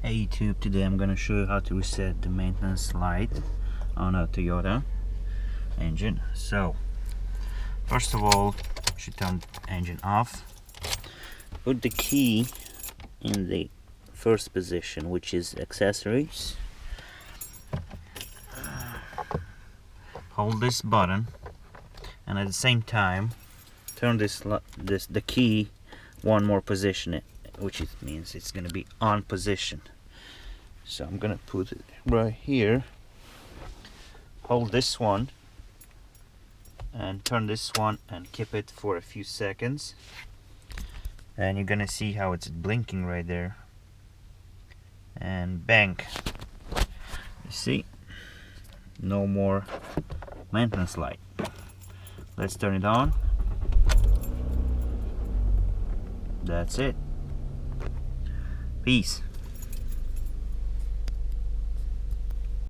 Hey YouTube, today I'm gonna show you how to reset the maintenance light on a Toyota engine. So first of all, you should turn the engine off. Put the key in the first position, which is accessories. Hold this button and at the same time turn the key one more position, which it means it's gonna be on position. So I'm gonna put it right here, hold this one and turn this one and keep it for a few seconds, and you're gonna see how it's blinking right there, and bang, you see, no more maintenance light. Let's turn it on. That's it. Peace.